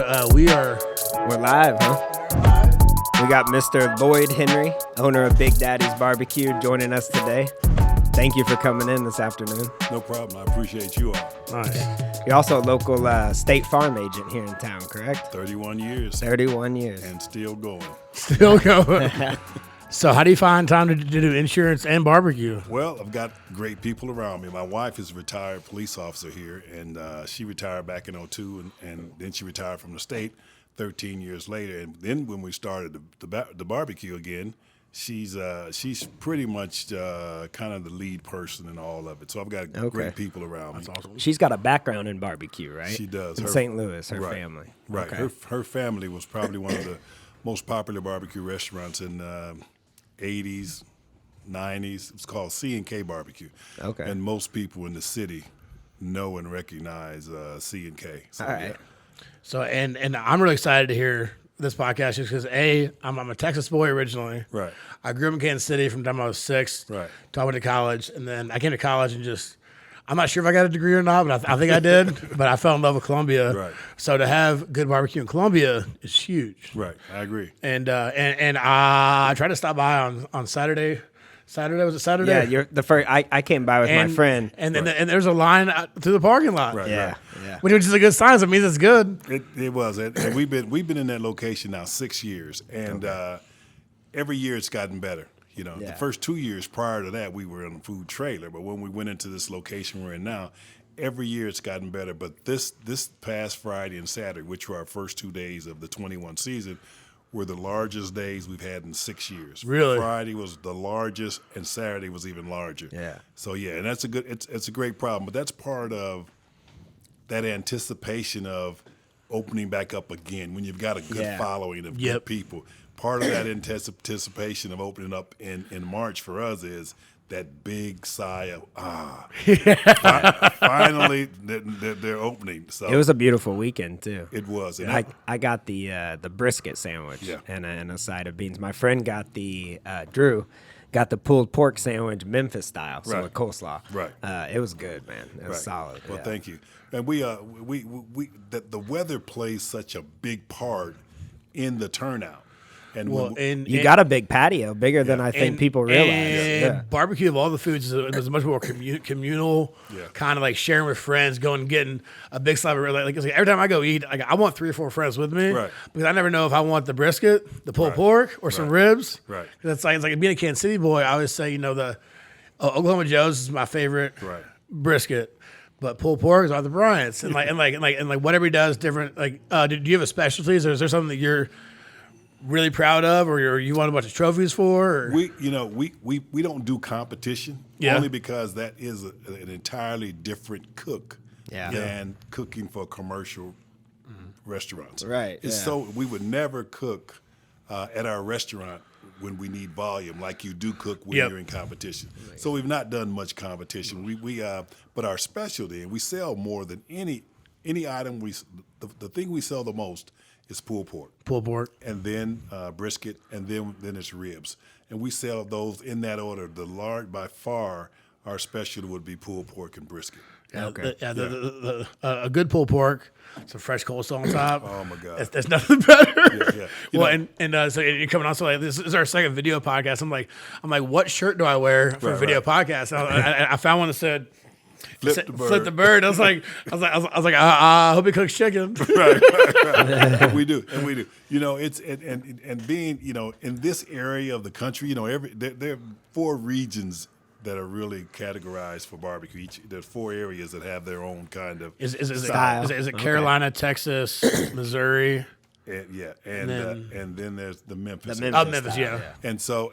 We're live, huh? We got Mr. Lloyd Henry, owner of Big Daddy's Barbecue, joining us today. Thank you for coming in this afternoon. No problem. I appreciate you all. Nice. You're also a local State Farm agent here in town, correct? 31 years. 31 years. And still going. Still going. So how do you find time to do insurance and barbecue? Well, I've got great people around me. My wife is a retired police officer here, and she retired back in 2002, and then she retired from the state 13 years later. And then when we started the barbecue again, she's pretty much kind of the lead person in all of it. So I've got great people around me. That's awesome. She's got a background in barbecue, right? She does. In St. Louis, her right, family. Right. Okay. Her family was probably one of the most popular barbecue restaurants in 80s, 90s. It's called C&K Barbecue. Okay. And most people in the city know and recognize C&K. So, All right. Yeah. So and I'm really excited to hear this podcast just because I'm a Texas boy originally. Right. I grew up in Kansas City from the time I was 6. Right. Till I went to college, and then I came to college and I'm not sure if I got a degree or not, but I think I did. But I fell in love with Columbia. Right. So to have good barbecue in Columbia is huge. Right. I agree. And I tried to stop by on Saturday. Saturday, was it Saturday? Yeah, you're the first. I came by with my friend. And there's a line out through the parking lot. Right. Yeah, Right. yeah. Which is a good sign. So it means it's good. It was. And we've been in that location now 6 years, and every year it's gotten better. You know, Yeah. the first 2 years prior to that, we were in a food trailer. But when we went into this location we're in now, every year it's gotten better. But this past Friday and Saturday, which were our first 2 days of the 21 season, were the largest days we've had in 6 years. Really? Friday was the largest, and Saturday was even larger. Yeah. So yeah, and that's it's a great problem. But that's part of that anticipation of opening back up again when you've got a good following of good people. Part of that anticipation of opening up in March for us is that big sigh of finally they're opening. So It was a beautiful weekend too. it was. And I got the brisket sandwich Yeah. and a side of beans. My friend got the Drew got the pulled pork sandwich Memphis style, so Right. with coleslaw. Right. It was good, man. It was Right. solid. Well, yeah. thank you. And we that the weather plays such a big part in the turnout. And You got a big patio, bigger than I think people realize. And Yeah. barbecue of all the foods is much more communal, kind of like sharing with friends, going and getting a big slab of rib. Like every time I go eat, I want 3 or 4 friends with me, Right. because I never know if I want the brisket, the pulled pork, or some ribs. Right. It's like being a Kansas City boy. I always say, the Oklahoma Joe's is my favorite brisket. But pulled pork is the Bryant's, and like whatever he does different. Like, do you have a specialties, or is there something that you're really proud of, or you want a bunch of trophies for? Or? We don't do competition only because that is an entirely different cook than cooking for commercial restaurants. Right. It's so we would never cook at our restaurant when we need volume like you do cook when you're in competition. So we've not done much competition. But our specialty, and we sell more than any item. The thing we sell the most is pulled pork. Pulled pork. And then brisket, and then it's ribs. And we sell those in that order. By far, our specialty would be pulled pork and brisket. Okay. A good pulled pork, some fresh coleslaw on top. Oh my God, that's nothing better. Yeah. So you're coming on. So like, this is our second video podcast. I'm like, what shirt do I wear for a video podcast? I found one that said, Flip the bird. I was like, I hope he cooks chicken. Right. We do. It's and being in this area of the country, there are 4 regions that are really categorized for barbecue. There's 4 areas that have their own kind of style. Is it Carolina, Texas, Missouri? And then there's the Memphis. Memphis, style, And so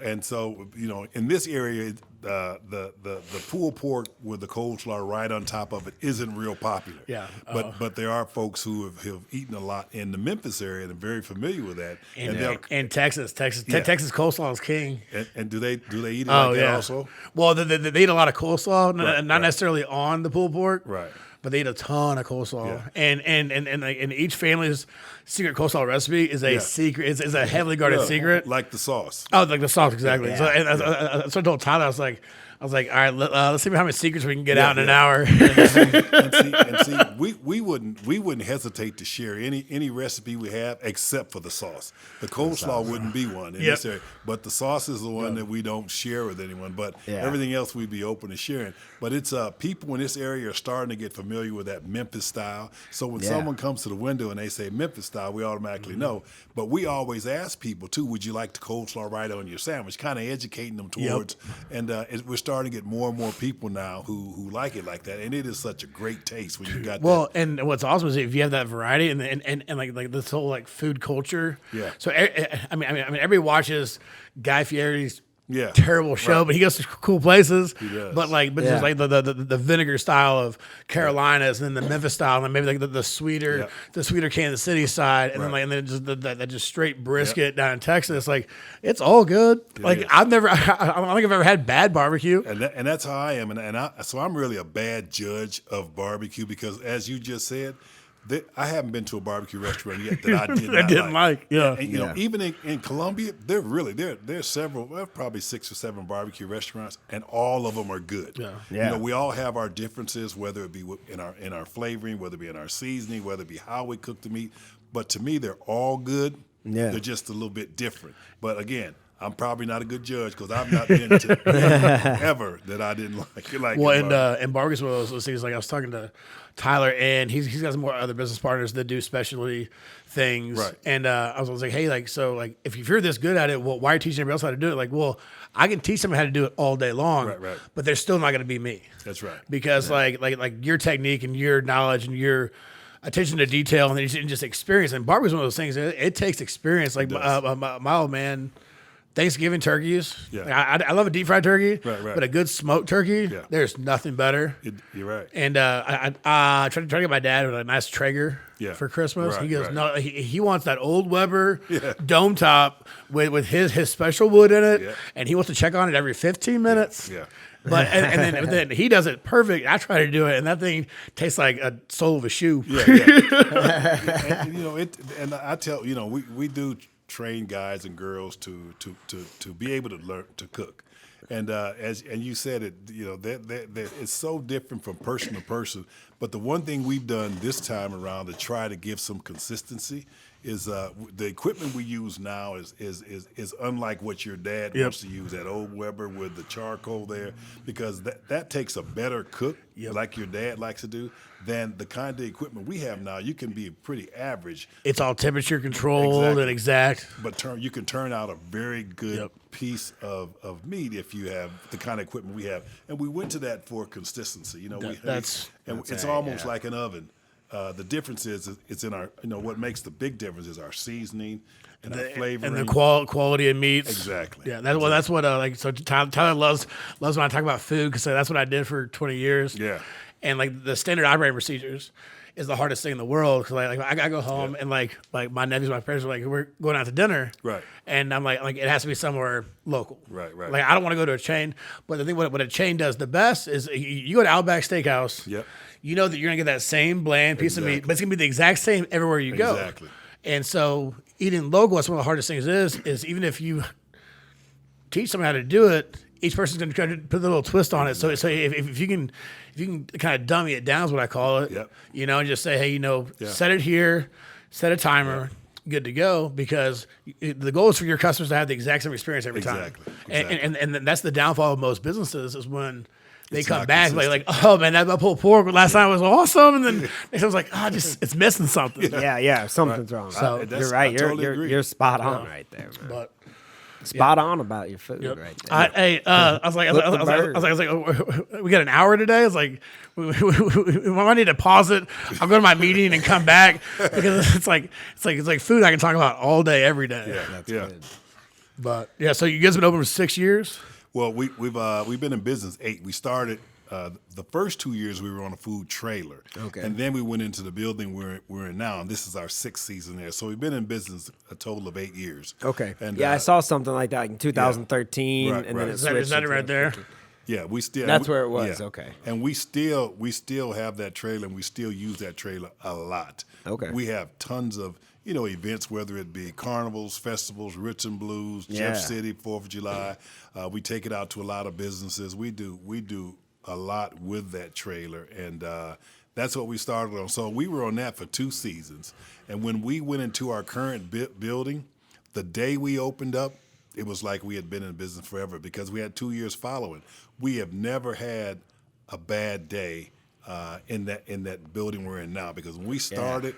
in this area, the pulled pork with the coleslaw right on top of it isn't real popular. Yeah. But there are folks who have eaten a lot in the Memphis area and are very familiar with that. And Texas coleslaw is king. And do they eat it like that also? Well, they eat a lot of coleslaw, not necessarily on the pulled pork. Right. But they eat a ton of coleslaw, Yeah. and each family's secret coleslaw recipe is a secret. It's a heavily guarded secret, like the sauce. Oh, like the sauce, exactly. Yeah. So I told Tyler, I was like, was like, all right, let's see how many secrets we can get out in an hour. and see, we wouldn't hesitate to share any recipe we have except for the sauce. The coleslaw wouldn't be one in this area, but the sauce is the one that we don't share with anyone. But everything else we'd be open to sharing. But it's people in this area are starting to get familiar with that Memphis style. So when someone comes to the window and they say Memphis style, we automatically know. But we always ask people too, would you like the coleslaw right on your sandwich? Kind of educating them towards, and we're starting to get more and more people now who like it like that, and it is such a great taste when you got that. And what's awesome is if you have that variety and like this whole like food culture. Yeah. So I mean, everybody watches Guy Fieri's terrible show, but he goes to cool places. He does. But just like the vinegar style of Carolinas, and then the Memphis style, and then maybe like the sweeter Kansas City side, and then just that just straight brisket down in Texas. Like it's all good. I don't think I've ever had bad barbecue. And that's how I am, so I'm really a bad judge of barbecue because, as you just said, I haven't been to a barbecue restaurant yet that I didn't like. Yeah. And, you know, even in Columbia, there's several, probably 6 or 7 barbecue restaurants, and all of them are good. Yeah. You know, we all have our differences, whether it be in our flavoring, whether it be in our seasoning, whether it be how we cook the meat. But to me, they're all good. Yeah. They're just a little bit different. But again, I'm probably not a good judge because I've not been to ever that I didn't like. Well, and barbecue's one of those things. Like I was talking to Tyler, and he's got some more other business partners that do specialty things. Right. And I was like, hey, if you're this good at it, well, why are you teaching everybody else how to do it? Like, well, I can teach them how to do it all day long. Right. But they're still not going to be me. That's right. Because like your technique and your knowledge and your attention to detail and just experience. And barbecue's one of those things. It takes experience. Like my old man. Thanksgiving turkeys. Yeah. I love a deep fried turkey, but a good smoked turkey, there's nothing better. You're right. And I tried to get my dad with a nice Traeger for Christmas. He goes, no, he wants that old Weber dome top with his special wood in it, and he wants to check on it every 15 minutes. Yeah. But and then he does it perfect. I try to do it, and that thing tastes like a sole of a shoe. And, you know it. And I tell we do train guys and girls to be able to learn to cook, and you said it, that it's so different from person to person. But the one thing we've done this time around to try to give some consistency is the equipment we use now is unlike what your dad wants to use, that old Weber with the charcoal there, because that takes a better cook like your dad likes to do than the kind of equipment we have now. You can be pretty average. It's all temperature controlled and exact. But you can turn out a very good piece of meat if you have the kind of equipment we have. And we went to that for consistency. It's almost like an oven. The difference is it's in our, what makes the big difference is our seasoning and our flavoring. And the quality of meats. Exactly. Yeah, that's what, so Tyler loves when I talk about food because that's what I did for 20 years. Yeah. And like the standard operating procedures is the hardest thing in the world because I go home and like my nephews, my parents are like, we're going out to dinner. Right. And I'm like it has to be somewhere local. Right. Like I don't want to go to a chain, but the thing what a chain does the best is you go to Outback Steakhouse. Yep. You know that you're gonna get that same bland piece of meat, but it's gonna be the exact same everywhere you go. Exactly. And so eating local, that's one of the hardest things is even if you teach someone how to do it, each person's gonna try to put a little twist on it. So if you can kind of dummy it down is what I call it. Yep. And just say, hey, set it here, set a timer, good to go, because the goal is for your customers to have the exact same experience every time. Exactly. And that's the downfall of most businesses is when they come back like, oh man, that pulled pork last night was awesome, and then it was like, it's missing something. Yeah, something's wrong. So you're right. You're spot on right there, man. But spot on about your food right there. I was like, oh, we got an hour today. I was like, we might need to pause it. I'll go to my meeting and come back because it's like food I can talk about all day, every day. Yeah, that's good. But so you guys have been open for 6 years? Well, we've been in business 8. We started the first 2 years we were on a food trailer, and then we went into the building we're in now, and this is our 6th season there. So we've been in business a total of 8 years. Okay, and I saw something like that in 2013, and then it switched. Is that right there? Yeah, we still. That's where it was. Yeah. Okay, and we still have that trailer, and we still use that trailer a lot. Okay, we have tons of. events, whether it be carnivals, festivals, Rich and Blues, Jeff City, 4th of July. We take it out to a lot of businesses. We do a lot with that trailer, and that's what we started on. So we were on that for 2 seasons. And when we went into our current building, the day we opened up, it was like we had been in business forever because we had 2 years following. We have never had a bad day in that building we're in now, because when we started,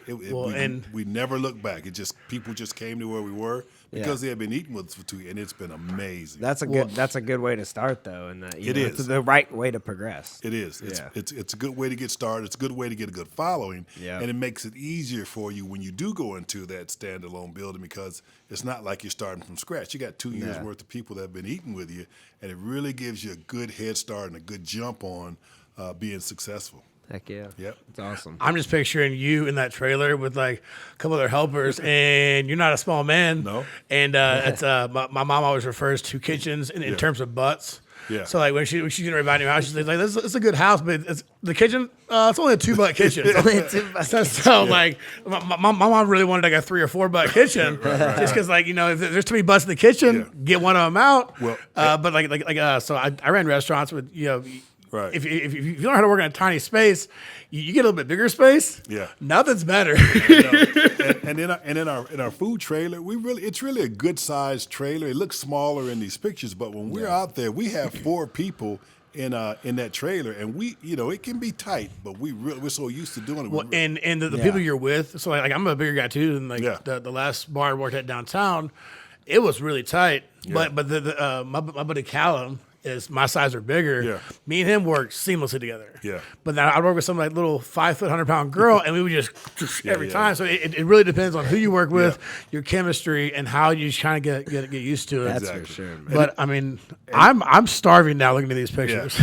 we never looked back. People just came to where we were because they had been eating with us for 2 years, and it's been amazing. That's a good way to start, though, and it's the right way to progress. It is. It's a good way to get started. It's a good way to get a good following, and it makes it easier for you when you do go into that standalone building, because it's not like you're starting from scratch. You got 2 years worth of people that have been eating with you, and it really gives you a good head start and a good jump on being successful. Heck yeah. Yep. It's awesome. I'm just picturing you in that trailer with like a couple other helpers, and you're not a small man. No. And it's my mom always refers to kitchens in terms of butts. Yeah. So like when she's gonna rebuy a new house, she's like, "This it's a good house, but it's the kitchen. It's only a 2-butt kitchen." It's only a 2-butt So like my mom really wanted like a 3 or 4-butt kitchen, just because if there's too many butts in the kitchen, get one of them out. Well, but so I ran restaurants with Right. If you learn how to work in a tiny space, you get a little bit bigger space. Yeah. Nothing's better. And in our food trailer, it's really a good sized trailer. It looks smaller in these pictures, but when we're out there, we have 4 people in that trailer, and it can be tight, but we're so used to doing it. Well, and the people you're with, so like I'm a bigger guy too, and the last bar I worked at downtown, it was really tight. Yeah. But my buddy Callum is my size or bigger. Yeah. Me and him work seamlessly together. Yeah. But then I'd work with some like little 5 foot, 100-pound girl, and we would just every time. So it really depends on who you work with, your chemistry, and how you kind of get used to it. That's for sure, man. But I mean, I'm starving now looking at these pictures.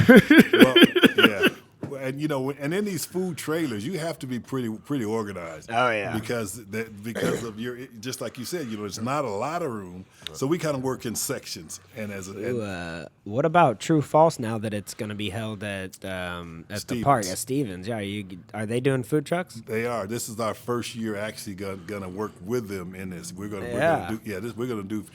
Well, yeah. And and in these food trailers, you have to be pretty organized. Oh yeah, because of your, just like you said, it's not a lot of room, so we kind of work in sections. And what about True False now that it's going to be held at the park at Stevens? Yeah, are they doing food trucks? They are. This is our first year actually gonna work with them in this. We're gonna do.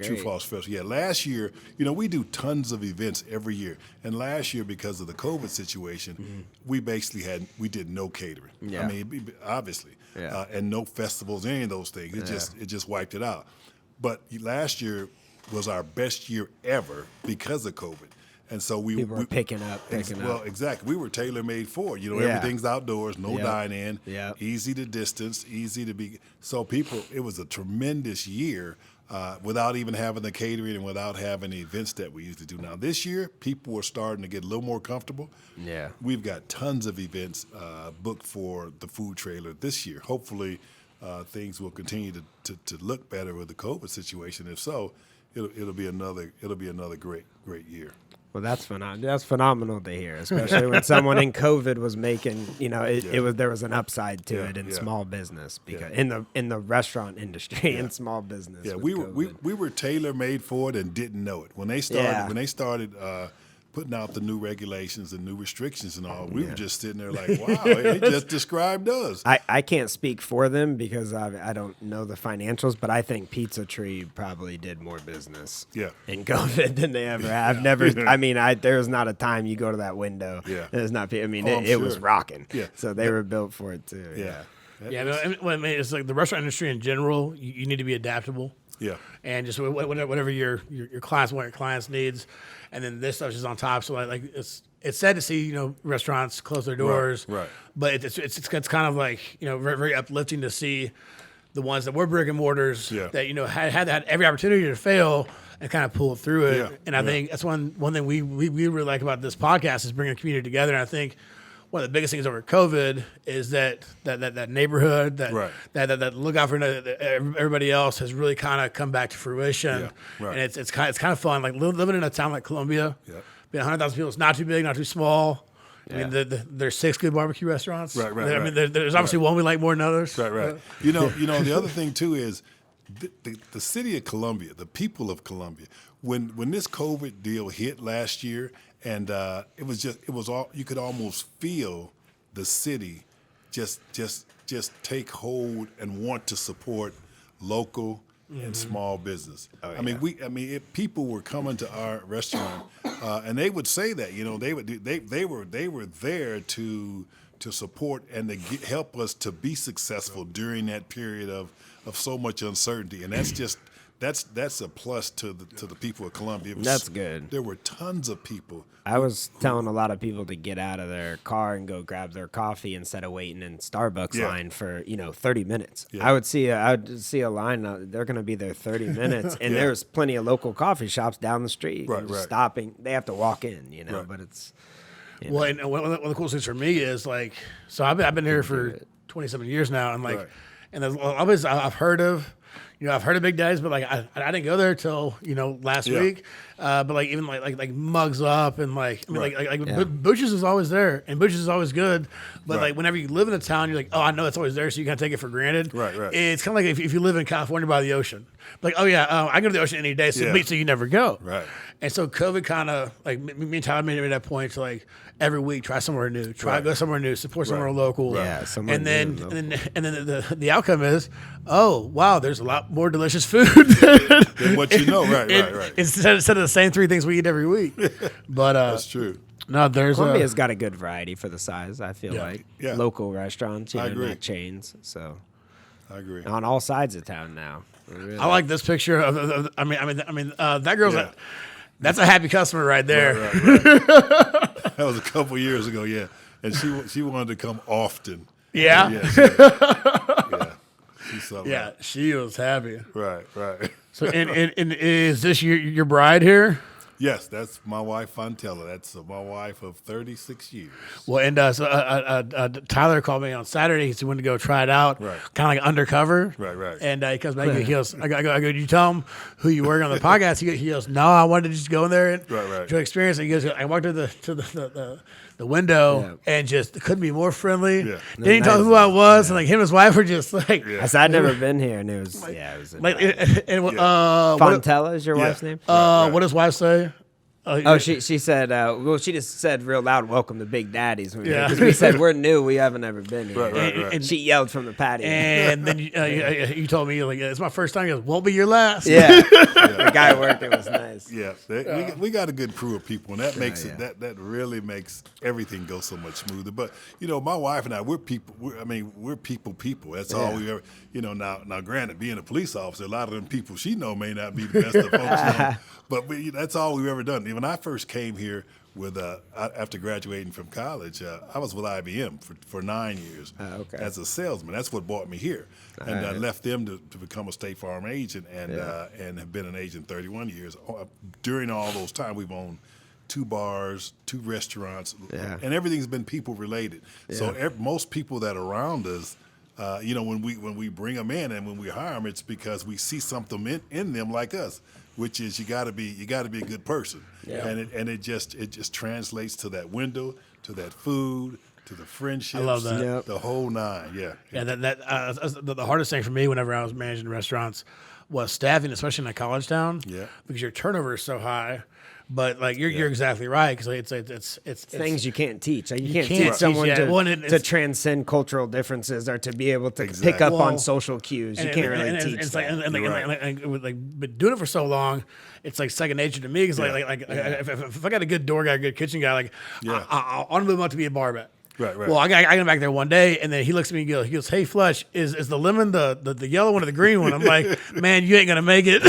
True False Festival. Yeah, last year, we do tons of events every year, and last year, because of the COVID situation, we did no catering. Yeah. I mean, obviously, and no festivals, any of those things. It just wiped it out. But last year was our best year ever because of COVID. And so we were picking up. Well, exactly. We were tailor made for it. Everything's outdoors, no dine-in, easy to distance, easy to be. So it was a tremendous year without even having the catering and without having the events that we usually do. Now this year, people are starting to get a little more comfortable. Yeah, we've got tons of events booked for the food trailer this year. Hopefully, things will continue to look better with the COVID situation. If so, it'll be another great year. Well, that's phenomenal. That's phenomenal to hear, especially when someone in COVID was making, there was an upside to it in small business because in the restaurant industry in small business. Yeah, we were tailor made for it and didn't know it when they started putting out the new regulations and new restrictions and all. We were just sitting there like, wow, it just described us. I can't speak for them because I don't know the financials, but I think Pizza Tree probably did more business in COVID than they ever have. There's not a time you go to that window. Yeah. There's not. It was rocking. Yeah. So they were built for it too. Yeah. It's like the restaurant industry in general. You need to be adaptable. Yeah. And just whatever your clients want, your clients' needs, and then this stuff is on top. So like it's sad to see restaurants close their doors, right? But it's kind of like very, very uplifting to see the ones that were brick and mortars that had every opportunity to fail and kind of pull through it. Yeah. And I think that's one thing we really like about this podcast is bringing the community together. And I think one of the biggest things over COVID is that neighborhood, that lookout for everybody else has really kind of come back to fruition. Yeah, right. And it's kind of fun. Like living in a town like Columbia, Yep. being 100,000 people, it's not too big, not too small. I mean, there's 6 good barbecue restaurants. Right. I mean, there's obviously one we like more than others. Right. The other thing too is the city of Columbia, the people of Columbia. When this COVID deal hit last year, and it was all you could almost feel the city just take hold and want to support local and small business. Oh, I mean, if people were coming to our restaurant, and they would say that, they were there to support and to help us to be successful during that period of so much uncertainty, and that's a plus to the people of Columbia. That's good. There were tons of people. I was telling a lot of people to get out of their car and go grab their coffee instead of waiting in Starbucks line for 30 minutes. Yeah. I would see a line. They're going to be there 30 minutes, and there's plenty of local coffee shops down the street. Right. Stopping, they have to walk in. Right. But it's. Well, and one of the cool things for me is like, so I've been here for 27 years now, and like, and there's always I've heard of. I've heard of Big Daddy's, but like I didn't go there till last week. But like even like Mugs Up and like Bush's is always there, and Bush's is always good. But like whenever you live in a town, you're like, oh, I know it's always there, so you kind of take it for granted. Right. It's kind of like if you live in California by the ocean, like I go to the ocean any day, so you never go. Right. And so COVID kind of like me and Tyler made it that point to like every week try somewhere new, go somewhere new, support somewhere local. Yeah, somewhere and then new, and then the outcome is, oh wow, there's a lot more delicious food than what you know. Right. Instead of the same three things we eat every week. But that's true. No, there's Columbia's got a good variety for the size. I feel like local restaurants, I agree. not chains. So I agree. on all sides of town now. Really. I like this picture of that girl's that's a happy customer right there. Right. That was a couple years ago, and she wanted to come often. Yeah. She was happy. Right. So, and is this your bride here? Yes, that's my wife, Fontella. That's my wife of 36 years. Well, and Tyler called me on Saturday because he wanted to go try it out, kind of like undercover. Right. And he comes back and he goes, I go, did you tell him who you were on the podcast? He goes, no, I wanted to just go in there and to experience it. He goes, I walked to the window and just couldn't be more friendly. Yeah. Didn't even tell who I was, and like him and his wife were just like. I said, I'd never been here, and it was it was Fontella is your wife's name. What does wife say? She said, she just said real loud, welcome to Big Daddy's. Because we said, we're new, we haven't ever been here. Right. And she yelled from the patio. And then you told me, like, it's my first time. He goes, won't be your last. Yeah. The guy worked, it was nice. Yeah. We got a good crew of people, and that makes that really makes everything go so much smoother. But, my wife and I, we're people. We're people. That's all we ever, now granted, being a police officer, a lot of them people she know may not be the best of folks, but that's all we've ever done. When I first came here after graduating from college, I was with IBM for 9 years as a salesman. That's what brought me here. And I left them to become a State Farm agent and have been an agent 31 years. During all those time, we've owned 2 bars, 2 restaurants, and everything's been people related. Yeah. So most people that are around us, when we bring them in and when we hire them, it's because we see something in them like us, which is you got to be a good person, and it just translates to that window, to that food, to the friendships. I love that. The whole nine. Yeah. The hardest thing for me whenever I was managing restaurants was staffing, especially in a college town. Yeah. Because your turnover is so high. But like you're exactly right because it's things you can't teach. You can't teach someone to transcend cultural differences or to be able to pick up on social cues. You can't really teach. But doing it for so long, it's like second nature to me. Because if I got a good door guy, a good kitchen guy, I want to move him up to be a bar back. Right. Well, I got back there one day, and then he looks at me and goes, "Hey, Fletch, is the lemon the yellow one or the green one?" I'm like, "Man, you ain't gonna make it."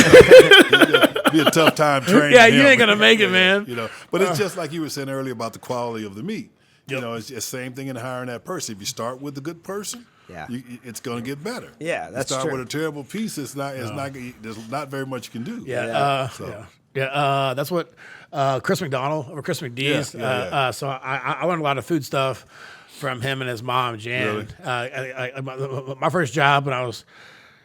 Be a tough time training. Yeah, you ain't gonna make it, man. But it's just like you were saying earlier about the quality of the meat. It's the same thing in hiring that person. If you start with a good person, it's gonna get better. Yeah, that's true. Start with a terrible piece, there's not very much you can do. That's what Chris McDonald or Chris McDee's. So I learned a lot of food stuff from him and his mom, Jan. Really? My first job when I was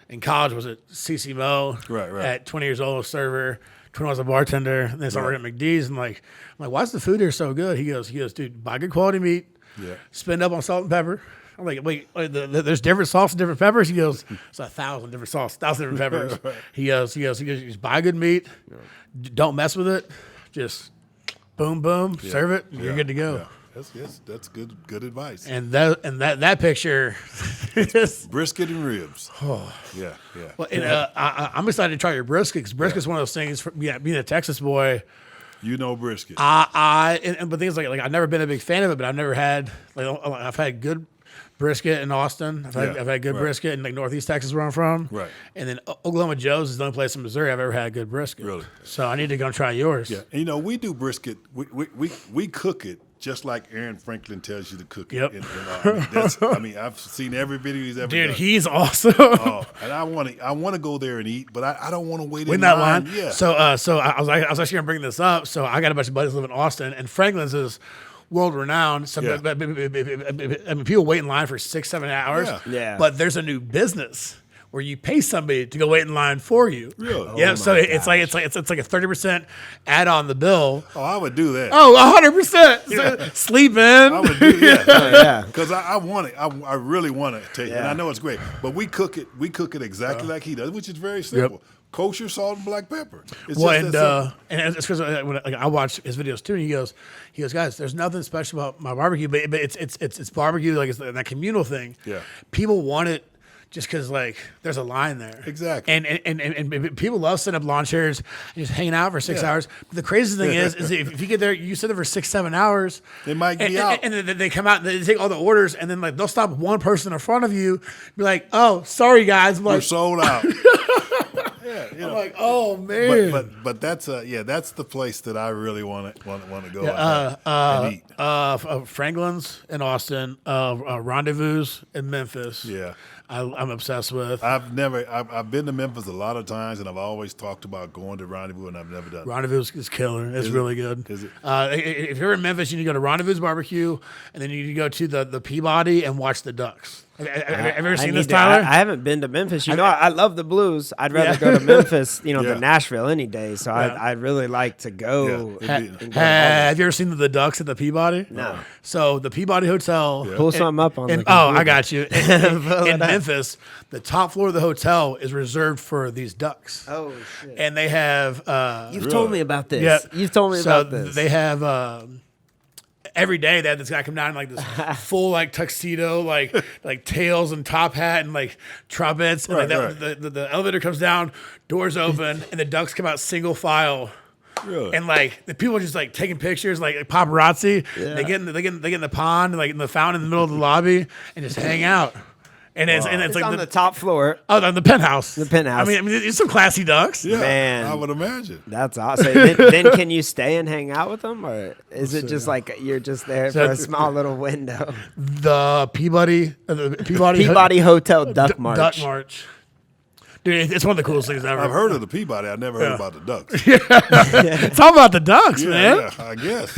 in college was at CC Mo. Right. At 20 years old, server. 21 was a bartender. And then started working at McDee's. And I'm like, why is the food here so good? He goes, dude, buy good quality meat. Yeah. Spend up on salt and pepper. I'm like, wait, there's different salts and different peppers? He goes, it's 1,000 different salts, 1,000 different peppers. Right. He goes, buy good meat. Yeah. Don't mess with it. Just boom, serve it. And you're good to go. That's good advice. And that picture, brisket and ribs. Oh. Yeah. Well, and, I'm excited to try your brisket because brisket's one of those things. Being a Texas boy, brisket. But things like I've never been a big fan of it, but I've never had I've had good brisket in Austin. I've had good brisket in Northeast Texas where I'm from. Right. And then Oklahoma Joe's is the only place in Missouri I've ever had good brisket. Really? So I need to go and try yours. Yeah. And, we do brisket. We cook it just like Aaron Franklin tells you to cook it. Yep. I've seen every video he's ever done. Dude, he's awesome. And I want to go there and eat, but I don't want to wait in that line. line. Yeah. So I was actually gonna bring this up. So I got a bunch of buddies who live in Austin, and Franklin's is world renowned. So people wait in line for 6-7 hours. Yeah. But there's a new business where you pay somebody to go wait in line for you. Really? Yeah. So it's like a 30% add on the bill. Oh, I would do that. Oh, 100%. Sleep in. I would do yeah. Because I want it. I really want to take it. And I know it's great. But we cook it exactly like he does, which is very simple. Yep. Kosher, salt, and black pepper. It's it's because I watch his videos too, and he goes, guys, there's nothing special about my barbecue, but it's barbecue, like it's that communal thing. Yeah. People want it just because there's a line there. Exactly. And people love setting up lawn chairs and just hanging out for 6 hours. But the crazy thing is if you get there, you sit there for 6-7 hours. They might be out. And then they come out and they take all the orders, and then they'll stop one person in front of you, be like, oh, sorry guys. We're sold out. I'm like, oh man. But that's that's the place that I really want to go and eat. Franklin's in Austin, Rendezvous in Memphis. Yeah. I'm obsessed with. I've been to Memphis a lot of times, and I've always talked about going to Rendezvous, and I've never done it. Rendezvous is killer. It's really good. Is it? If you're in Memphis, you need to go to Rendezvous Barbecue, and then you need to go to the Peabody and watch the Ducks. Have you ever seen this, Tyler? I haven't been to Memphis. I love the blues. I'd rather go to Memphis, than Nashville any day. So I'd really like to go. Have you ever seen the Ducks at the Peabody? No. So the Peabody Hotel. Yeah. Pull something up on. I got you. In Memphis, the top floor of the hotel is reserved for these ducks. Oh shit! And they have. You've told me about this. Yeah. You've told me about this. They have. Every day they have this guy come down in this full tuxedo, like tails and top hat and trumpets. And the elevator comes down, doors open, and the ducks come out single file. Really? And the people are just taking pictures, like paparazzi. Yeah. They get in the pond, in the fountain in the middle of the lobby, and just hang out. And it's on the top floor. Oh, on the penthouse. The penthouse. I mean, it's some classy ducks. Yeah, man, I would imagine. That's awesome. then can you stay and hang out with them, or is it just you're just there for a small little window? The Peabody Hotel Duck March. Duck March. Dude, it's one of the coolest things ever. I've heard of the Peabody. I've never heard about the ducks. It's all about the ducks, man. Yeah, I guess.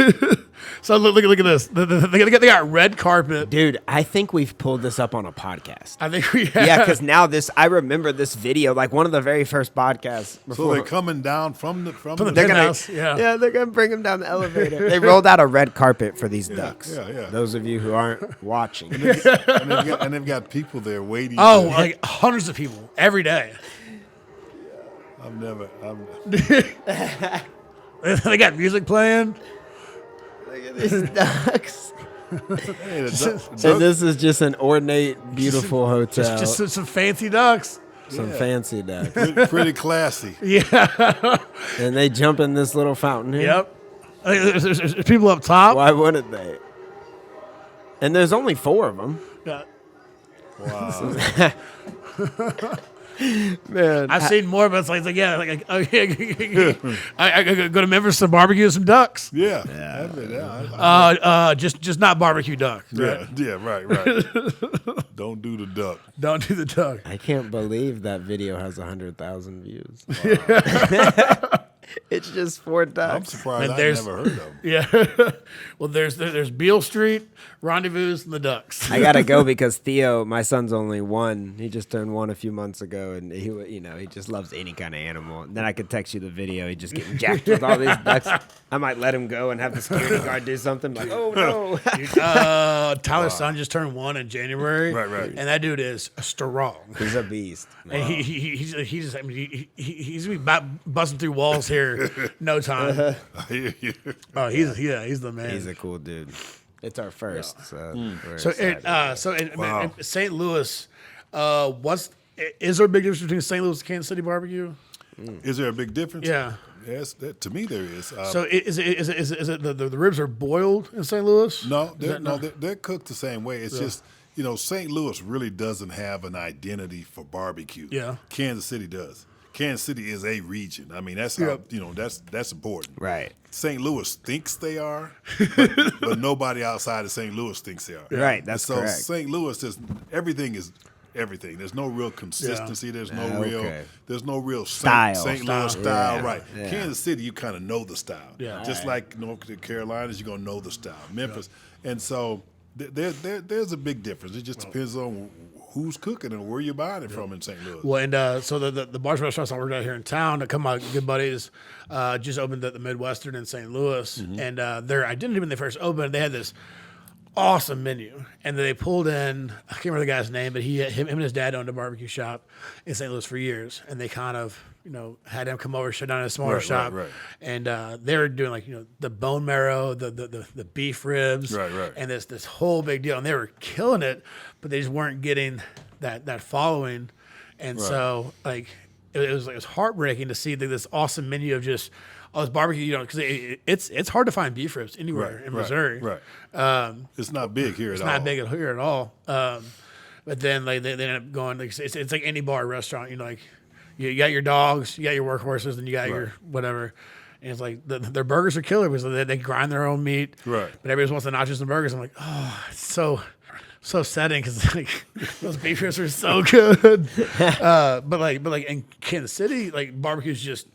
So look at this. They got red carpet. Dude, I think we've pulled this up on a podcast. I think we have. Yeah, because now I remember this video, one of the very first podcasts. So they're coming down from the penthouse. Yeah, they're going to bring them down the elevator. They rolled out a red carpet for these ducks. Yeah. Those of you who aren't watching. And they've got people there waiting. Oh, hundreds of people every day. They got music playing. Look at these ducks. And this is just an ornate, beautiful hotel. Just some fancy ducks. Some fancy ducks. Pretty classy. Yeah. And they jump in this little fountain here. Yep. There's people up top. Why wouldn't they? And there's only 4 of them. Yeah. Wow. Man, I've seen more, but it's I go to Memphis to barbecue some ducks. Yeah. Just not barbecue duck. Right? Yeah, right. Don't do the duck. Don't do the duck. I can't believe that video has 100,000 views. Wow. It's just 4 ducks. I'm surprised I've never heard of them. Yeah. Well, there's Beale Street, Rendezvous, and the Ducks. I gotta go because Theo, my son's only 1. He just turned 1 a few months ago, and he just loves any kind of animal. And then I could text you the video. He's just getting jacked with all these ducks. I might let him go and have the security guard do something. Like, oh no. Dude, Tyler's son just turned 1 in January. Right. And that dude is strong. He's a beast. Wow. And he's gonna be busting through walls here no time. I hear you. Oh, he's the man. He's a cool dude. It's our first. So, in St. Louis, is there a big difference between St. Louis and Kansas City barbecue? Is there a big difference? Yeah. Yes, to me there is. So is it the ribs are boiled in St. Louis? No, they're cooked the same way. It's just St. Louis really doesn't have an identity for barbecue. Yeah. Kansas City does. Kansas City is a region. I mean, that's how that's important. Right. St. Louis thinks they are, but nobody outside of St. Louis thinks they are. Right. That's so correct. St. Louis, everything is everything. There's no real consistency. Yeah. There's no real style. St. Louis style. Yeah. Right. Yeah. Kansas City, you kind of know the style. Yeah. Just like North Carolinas, you're gonna know the style. Memphis, and so there's a big difference. It just depends on who's cooking and where you're buying it from in St. Louis. Well, and so the bars and restaurants I worked at here in town, a couple of my good buddies just opened at the Midwestern in St. Louis, and their identity when they first opened, they had this awesome menu, and they pulled in, I can't remember the guy's name, but him and his dad owned a barbecue shop in St. Louis for years, and they kind of had him come over, shut down a smaller shop, and they were doing like the bone marrow, the beef ribs, and this whole big deal, and they were killing it, but they just weren't getting that following, and so like it was heartbreaking to see this awesome menu of just all this barbecue, because it's hard to find beef ribs anywhere in Missouri. Right. It's not big here at all. It's not big here at all. But then like they end up going. Like, it's like any bar or restaurant. Like you got your dogs, you got your workhorses, and you got your whatever. And it's like their burgers are killer because they grind their own meat. Right. But everybody wants the nachos and burgers. I'm like, oh, it's so upsetting because like those beef ribs are so good. But like in Kansas City, like barbecue is just.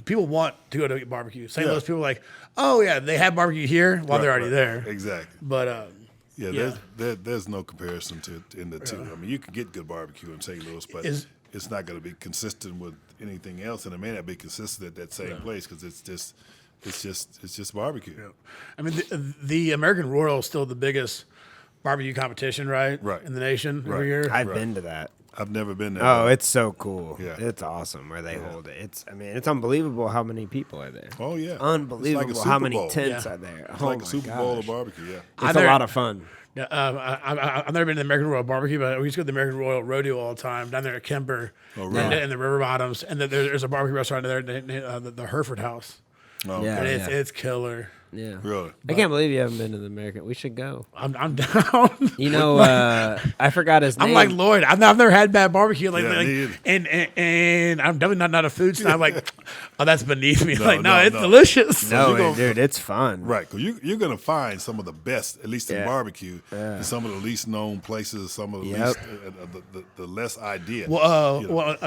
People want to go to get barbecue. St. Louis people are like, oh yeah, they have barbecue here while they're already there. Exactly. But there's no comparison in the two. I mean, you can get good barbecue in St. Louis, but it's not going to be consistent with anything else, and it may not be consistent at that same place because it's just barbecue. Yeah. I mean, the American Royal is still the biggest barbecue competition, right? Right. In the nation every year. I've been to that. I've never been there. Oh, it's so cool. Yeah. It's awesome where they hold it. It's unbelievable how many people are there. Oh, yeah. Unbelievable like how many tents are there. It's like a Super Bowl of barbecue, It's a lot of fun. I've never been to the American Royal Barbecue, but we used to go to the American Royal Rodeo all the time down there at Kemper in the River Bottoms. And then there's a barbecue restaurant there, the Hereford House. Oh, yeah, it's killer. Yeah. Really? I can't believe you haven't been to the American. We should go. I'm down. I forgot his name. I'm like Lloyd. I've never had bad barbecue. And I'm definitely not a food snob. I'm like, oh, that's beneath me. It's delicious. No, dude, it's fun. Right, because you're going to find some of the best, at least in barbecue, in some of the least known places, some of the least, the less idea. I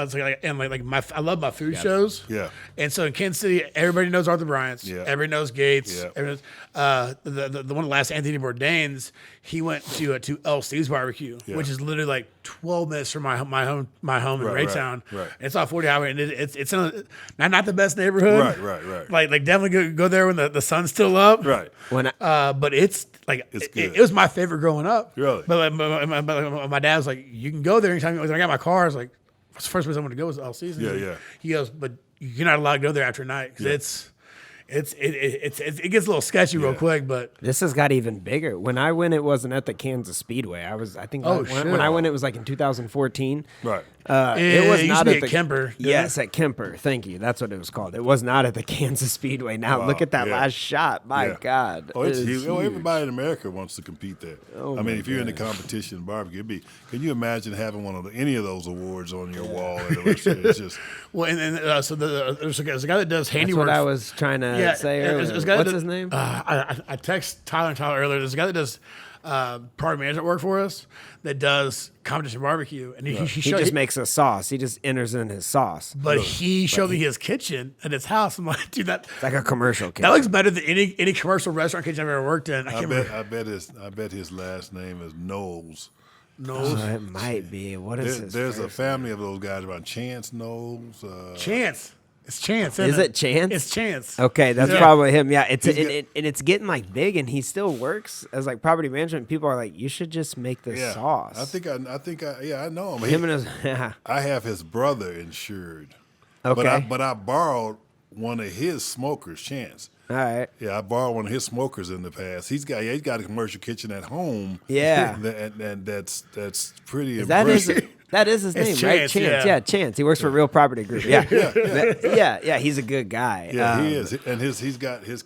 love my food shows. Yeah. And so in Kansas City, everybody knows Arthur Bryant's. Yeah. Everybody knows Gates. Yeah. Everybody knows, the one of the last Anthony Bourdain's, he went to LC's barbecue, which is literally like 12 minutes from my home in Raytown. Right. It's off 40 Highway, and it's in not the best neighborhood. Right. Like definitely go there when the sun's still up. Right. But it's like it was my favorite growing up. Really? But my dad was like, you can go there anytime. When I got my car, I was like, what's the first place I want to go was LC's. Yeah. He goes, but you're not allowed to go there after night because it gets a little sketchy real quick. But this has got even bigger. When I went, it wasn't at the Kansas Speedway. When I went, it was like in 2014. Right. It was not at Kemper. Yes, at Kemper. Thank you. That's what it was called. It was not at the Kansas Speedway. Now look at that last shot. My God. Oh, it's huge. Everybody in America wants to compete there. Oh, I mean, if you're in the competition barbecue, can you imagine having any of those awards on your wall at a restaurant? It's just so there's a guy that does handiwork. That's what I was trying to say earlier. What's his name? I text Tyler earlier. There's a guy that does product management work for us that does competition barbecue, and he just makes a sauce. He just enters in his sauce. But he showed me his kitchen at his house. I'm like, dude, it's like a commercial kitchen. That looks better than any commercial restaurant kitchen I've ever worked in. I bet his last name is Knowles. Knowles. It might be. What is his? There's a family of those guys around. Chance Knowles. Chance. It's Chance. Is it Chance? It's Chance. Okay, that's probably him. Yeah, it's getting like big, and he still works as like property management. People are like, you should just make this sauce. I think I know him. Him and his I have his brother insured. Okay, but I borrowed one of his smokers, Chance. All right. Yeah, I borrowed one of his smokers in the past. He's got a commercial kitchen at home. Yeah. and that's pretty impressive. That is his name, Chance, right? Chance. Yeah, Chance. He works for Real Property Group. Yeah. Yeah. He's a good guy. Yeah, he is. And he's got his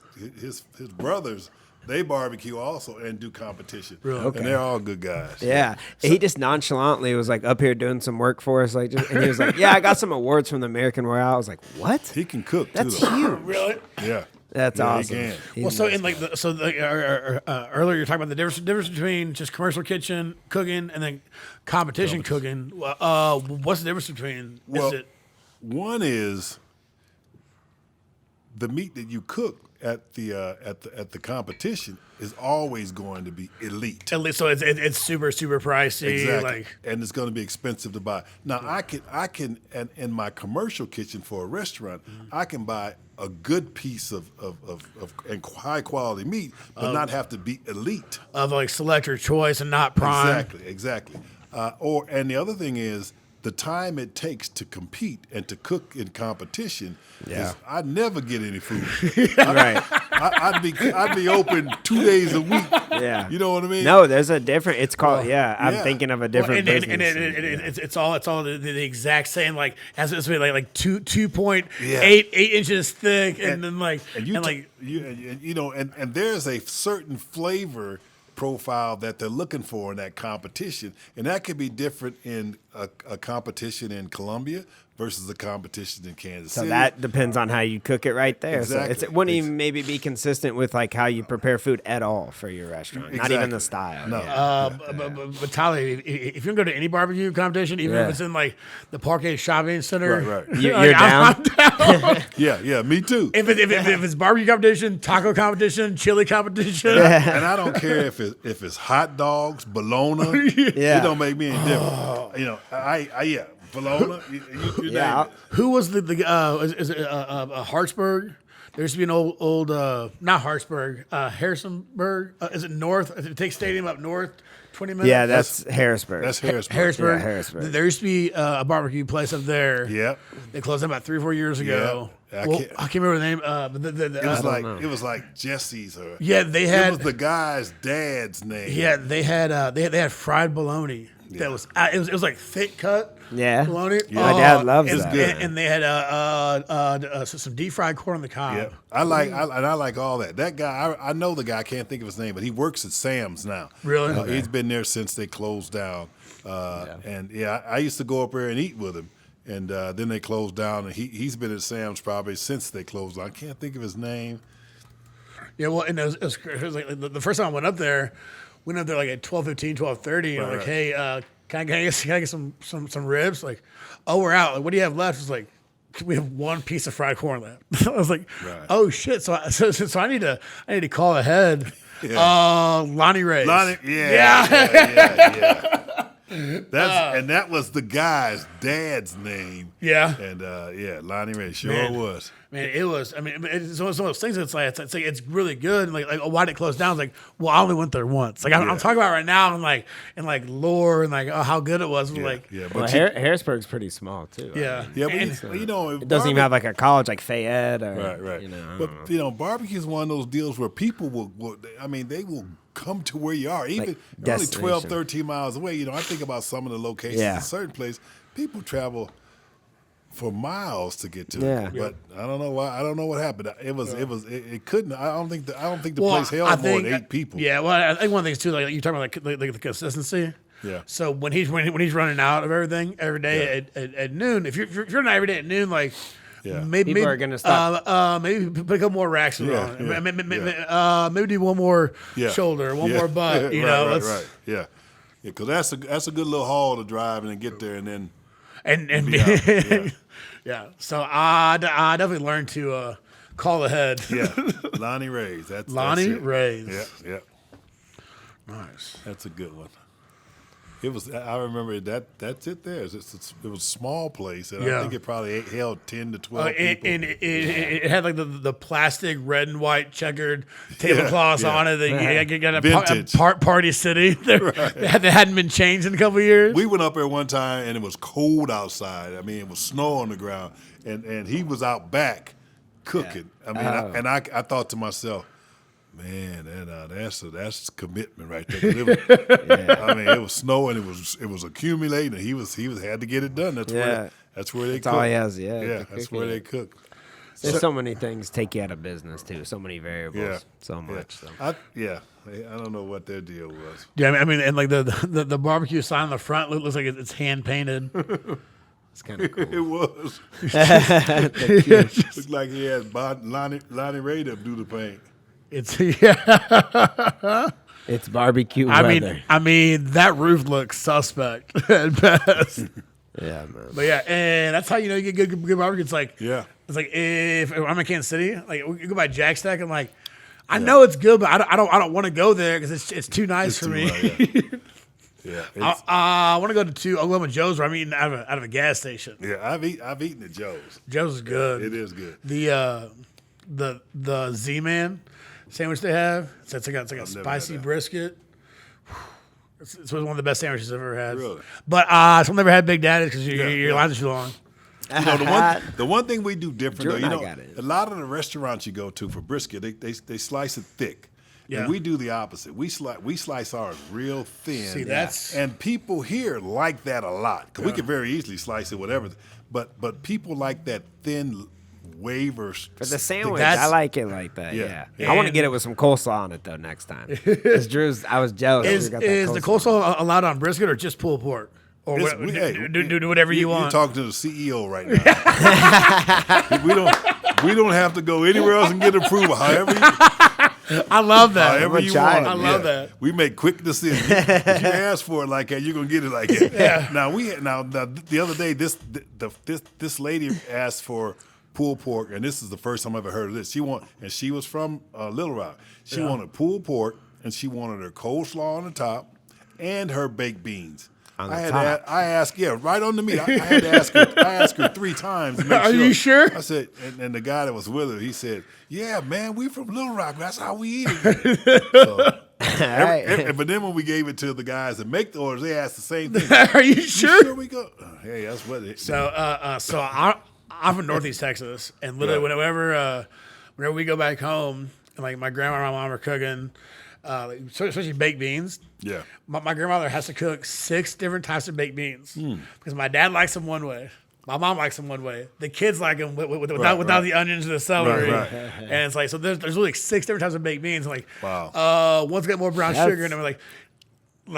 brothers. They barbecue also and do competition. Really? Okay. And they're all good guys. Yeah. So, he just nonchalantly was like up here doing some work for us. And he was like, yeah, I got some awards from the American Royale. I was like, what? He can cook, too. That's huge. Really? Yeah. That's awesome. He can. Well, so in like earlier you're talking about the difference between just commercial kitchen cooking and then competition cooking. What's the difference between? One is the meat that you cook at the competition is always going to be elite. At least, so it's super pricey. Exactly. And it's going to be expensive to buy. Now I can and in my commercial kitchen for a restaurant, I can buy a good piece of and high quality meat, but not have to be elite. Of like selector choice and not prime. Exactly. And the other thing is the time it takes to compete and to cook in competition. Yeah. I'd never get any food. Right. I'd be open 2 days a week. Yeah. You know what I mean? No, there's a different. It's called. I'm thinking of a different business. And it's all the exact same. Like has to be like 2.8 inches thick, and there's a certain flavor profile that they're looking for in that competition, and that could be different in a competition in Colombia versus a competition in Kansas City. So that depends on how you cook it right there. Exactly. So it wouldn't even maybe be consistent with like how you prepare food at all for your restaurant. Not even the style. No. But Tyler, if you go to any barbecue competition, even if it's in like the Parquet Shopping Center, right. You're down? I'm down. Yeah, me too. If it's barbecue competition, taco competition, chili competition, and I don't care if it's hot dogs, bologna, it don't make me any different. Bologna. You name it. Who was is it Hartsburg? There used to be an old not Hartsburg, Harrisonburg. Is it north? It takes stadium up north, 20 minutes. Yeah, that's Harrisburg. That's Harrisburg. Harrisburg. Yeah, Harrisburg. There used to be a barbecue place up there. Yep. They closed down about 3 or 4 years ago. Yeah. I can't remember the name. But it was like Jesse's. They had. It was the guy's dad's name. Yeah, they had fried bologna. Yeah. That was it was like thick cut. Yeah. Bologna. Yeah. My dad loves that. Good. And they had some deep fried corn on the cob. Yeah, I like all that. That guy, I know the guy. I can't think of his name, but he works at Sam's now. Really? He's been there since they closed down. And I used to go up there and eat with him. And then they closed down, and he's been at Sam's probably since they closed down. I can't think of his name. Yeah, well, and it was like the first time I went up there like at 12:15, 12:30, and I'm like, hey, can I get some ribs? Like, oh, we're out. Like, what do you have left? It's like, we have one piece of fried corn left. I was like, oh shit. So I need to call ahead. Yeah. Lonnie Ray's. Yeah. And that was the guy's dad's name. Yeah. And Lonnie Ray sure was. Man, it was. I mean, it's one of those things. It's like it's really good. And like why did it close down? It's like, well, I only went there once. Like I'm talking about right now, and like lore and like how good it was. But Harrisburg's pretty small too. Yeah, it doesn't even have like a college like Fayette or right. But barbecue is one of those deals where people will they will come to where you are, even only 12, 13 miles away. I think about some of the locations in certain places. People travel for miles to get to it. But I don't know why. I don't know what happened. It couldn't. I don't think the place held more than 8 people. Yeah. Well, I think one of the things too, like you're talking about like the consistency. Yeah. So when he's running out of everything every day at noon, if you're not every day at noon, like. Yeah. Maybe people are gonna stop. Maybe put a couple more racks around. Maybe do one more shoulder, one more butt. Right. Yeah. Because that's a good little haul to drive and then get there and then. Yeah. So I definitely learned to call ahead. Yeah. Lonnie Ray's. Lonnie Ray's. Yeah. Nice. That's a good one. It was. I remember that. That's it. There. It was a small place, and I think it probably held 10 to 12 people. And it had like the plastic red and white checkered tablecloths on it. You got a party city that hadn't been changed in a couple of years. We went up there one time, and it was cold outside. I mean, it was snow on the ground, and he was out back cooking. I mean, I thought to myself, man, that's commitment right there. I mean, it was snowing, it was accumulating, and he had to get it done. That's where they cook. All he has, that's where they cook. There's so many things take you out of business too. So many variables. So much. So. I don't know what their deal was. Yeah, I mean, and like the barbecue sign on the front looks like it's hand painted. It's kind of cool. It was. Looked like he had Lonnie Ray to do the paint. It's It's barbecue weather. I mean that roof looks suspect at best. Yeah, man. But yeah, and that's how you know you get good barbecue. It's like it's like if I'm in Kansas City, like you go by Jack Stack, and like I know it's good, but I don't want to go there because it's too nice for me. I want to go to Oklahoma Joe's where I'm eating out of a gas station. Yeah, I've eaten at Joe's. Joe's is good. It is good. The Z-Man sandwich they have. It's like a spicy brisket. It's one of the best sandwiches I've ever had. Really? But I've never had Big Daddy's because your lines are too long. You know, the one thing we do different, though, you know, a lot of the restaurants you go to for brisket, they slice it thick. Yeah. And we do the opposite. We slice ours real thin. See, and people here like that a lot because we can very easily slice it whatever. But people like that thin waver. For the sandwich, I like it like that. Yeah. I want to get it with some coleslaw on it though next time. I was jealous. Is the coleslaw allowed on brisket or just pulled pork? Or do whatever you want. You're talking to the CEO right now. we don't have to go anywhere else and get approval. I love that. However you want. I love that. We make quick decisions. If you ask for it like that, you're gonna get it like that. Yeah. Now the other day this lady asked for pulled pork, and this is the first time I ever heard of this. She was from Little Rock. She wanted pulled pork, and she wanted her coleslaw on the top, and her baked beans. I asked, right on the meat. I had to ask her 3 times to make sure. Are you sure? I said, and the guy that was with her, he said, "Yeah, man, we from Little Rock. That's how we eat it." But then when we gave it to the guys that make the orders, they asked the same thing. Are you sure? Sure we go. Hey, that's what it is. So I'm from Northeast Texas, and literally whenever we go back home, and like my grandma and my mom are cooking. Especially baked beans. Yeah. My grandmother has to cook 6 different types of baked beans because my dad likes them one way. My mom likes them one way. The kids like them without the onions and the celery. Right. And it's like, so there's really 6 different types of baked beans. And like, wow. One's got more brown sugar. And I'm like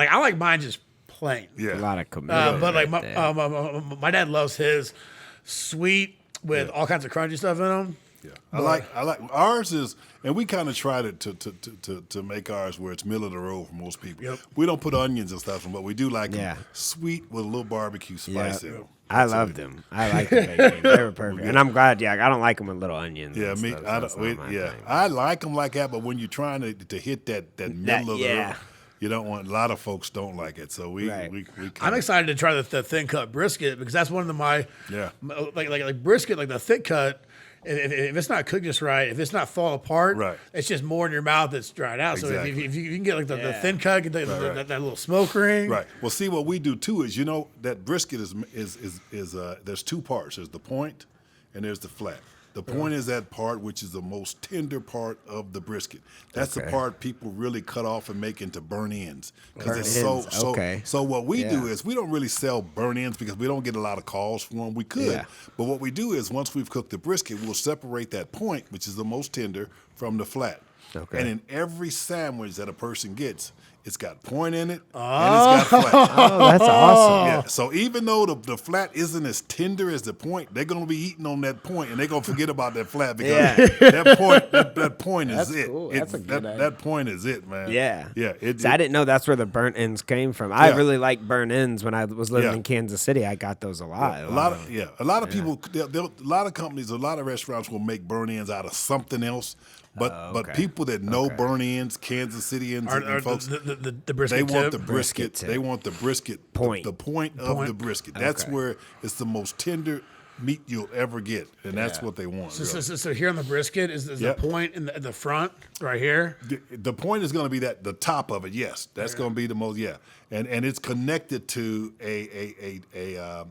I like mine just plain. Yeah. A lot of commitment. But like my dad loves his sweet with all kinds of crunchy stuff in them. Yeah, I like ours is, and we kind of tried it to make ours where it's middle of the road for most people. Yep. We don't put onions and stuff in, but we do like them sweet with a little barbecue spice in them. I loved them. I like the baked beans. They were perfect, and I'm glad. Yeah, I don't like them with little onions. Yeah, me. I like them like that, but when you're trying to hit that middle of the road, you don't want. A lot of folks don't like it, so we. I'm excited to try the thin cut brisket because that's one of my like brisket, like the thick cut. If it's not cooked just right, if it's not fall apart, it's just more in your mouth that's dried out. Exactly. So if you can get like the thin cut, get that little smoke ring. Right. Well, see what we do too is that brisket is there's 2 parts. There's the point and there's the flat. The point is that part which is the most tender part of the brisket. That's the part people really cut off and make into burn ends because it's so. So what we do is we don't really sell burn ends because we don't get a lot of calls for them. We could, but what we do is once we've cooked the brisket, we'll separate that point, which is the most tender, from the flat. Okay. And in every sandwich that a person gets, it's got point in it and it's got flat. Oh, that's awesome. Yeah. So even though the flat isn't as tender as the point, they're going to be eating on that point and they're going to forget about that flat because that point is it. Cool. That's a good idea. That point is it, man. Yeah. Yeah. I didn't know that's where the burnt ends came from. I really liked burnt ends when I was living in Kansas City. I got those a lot. A lot of people, a lot of companies, a lot of restaurants will make burnt ends out of something else. But people that know burn ends, Kansas Cityans and folks, the brisket they want the brisket. They want the brisket point. The point of the brisket. That's where it's the most tender meat you'll ever get, and that's what they want. So here on the brisket is the point in the front right here. The point is going to be the top of it. Yes, that's going to be the most. Yeah, and it's connected to a